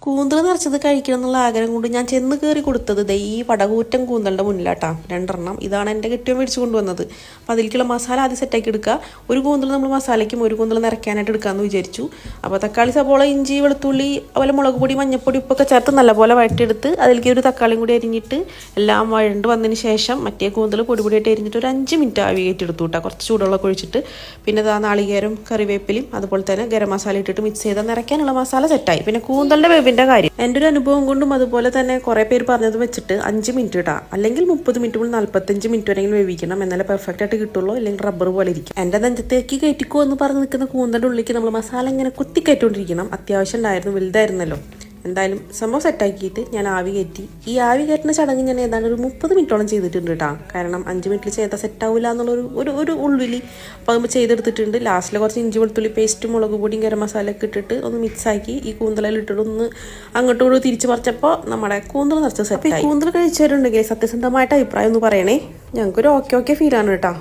കൂന്തൽ നിറച്ചത് കഴിക്കണം എന്നുള്ള ആഗ്രഹം കൊണ്ട് ഞാൻ ചെന്ന് കയറി കൊടുത്തത് ദേ ഈ വടകൂറ്റൻ കൂന്തലിൻ്റെ മുന്നിലാട്ടാ 2 ഇതാണ് എൻ്റെ കെട്ടിയോ മേടിച്ച് കൊണ്ടുവന്നത്. അപ്പോൾ അതിലേക്കുള്ള മസാല ആദ്യം സെറ്റാക്കി എടുക്കുക. ഒരു കൂന്തൽ നമ്മൾ മസാലയ്ക്കും ഒരു കൂന്തൽ നിറയ്ക്കാനായിട്ട് എടുക്കാമെന്ന് വിചാരിച്ചു. അപ്പോൾ തക്കാളി, സബോള, ഇഞ്ചി, വെളുത്തുള്ളി, അതുപോലെ മുളക് പൊടി, മഞ്ഞൾപ്പൊടി, ഉപ്പൊക്കെ ചേർത്ത് നല്ലപോലെ വഴറ്റിയെടുത്ത് അതിലേക്ക് ഒരു തക്കാളിയും കൂടി അരിഞ്ഞിട്ട് എല്ലാം വഴണ്ട് വന്നതിന് ശേഷം മറ്റേ കൂന്തൽ പൊടിയായിട്ട് അരിഞ്ഞിട്ട് ഒരു 5 മിനിറ്റ് ആവി കയറ്റിയെടുത്തു കേട്ടോ. കുറച്ച് ചൂടുവെള്ളം ഒഴിച്ചിട്ട് പിന്നെ നാളികേരം, കറിവേപ്പിലയും അതുപോലെ തന്നെ ഗരം മസാല ഇട്ടിട്ട് മിക്സ് ചെയ്താൽ നിറയ്ക്കാനുള്ള മസാല സെറ്റായി. പിന്നെ കൂന്തലിൻ്റെ കാര്യം എൻ്റെ ഒരു അനുഭവം കൊണ്ടും അതുപോലെ തന്നെ കുറേ പേര് പറഞ്ഞത് വെച്ചിട്ട് 5 മിനിറ്റ് ഇടാം, അല്ലെങ്കിൽ 30 മിനിറ്റ് മുതൽ 45 മിനിറ്റ് വരെയെങ്കിലും വേവിക്കണം. എന്നാലേ പെർഫെക്റ്റ് ആയിട്ട് കിട്ടുള്ളൂ, അല്ലെങ്കിൽ റബ്ബർ പോലെ ഇരിക്കും. എൻ്റെ നെഞ്ചത്തേക്ക് കയറ്റിക്കോ എന്ന് പറഞ്ഞ് നിൽക്കുന്ന കൂന്തലിൻ്റെ ഉള്ളിലേക്ക് നമ്മൾ മസാല ഇങ്ങനെ കുത്തിക്കയറ്റുകൊണ്ടിരിക്കണം. അത്യാവശ്യം ഉണ്ടായിരുന്നു, വലുതായിരുന്നല്ലോ. എന്തായാലും സംഭവം സെറ്റാക്കിയിട്ട് ഞാൻ ആവി കയറ്റി. ഈ ആവി കയറ്റുന്ന ചടങ്ങ് ഞാൻ ഏതാണ്ട് ഒരു 30 മിനിറ്റോളം ചെയ്തിട്ടുണ്ട് കേട്ടോ. കാരണം 5 മിനിറ്റിൽ ചെയ്താൽ സെറ്റാവില്ല എന്നുള്ളൊരു ഉള്ളിൽ അപ്പോൾ അത് ചെയ്തെടുത്തിട്ടുണ്ട്. ലാസ്റ്റിൽ കുറച്ച് ഇഞ്ചി വെളുത്തുള്ളി പേസ്റ്റ്, മുളക് പൊടിയും ഗരം മസാല ഒക്കെ ഇട്ടിട്ട് ഒന്ന് മിക്സാക്കി ഈ കൂന്തലിൽ ഇട്ടിട്ട് ഒന്ന് അങ്ങോട്ടും കൂടി തിരിച്ച് പറിച്ചപ്പോൾ നമ്മുടെ കൂന്തൽ നിറച്ച് സെറ്റായി. കൂന്തൽ കഴിച്ചവരുണ്ടെങ്കിൽ സത്യസന്ധമായിട്ട് അഭിപ്രായം ഒന്ന് പറയണേ. ഞങ്ങൾക്കൊരു ഓക്കെ ഫീലാണ് കേട്ടോ.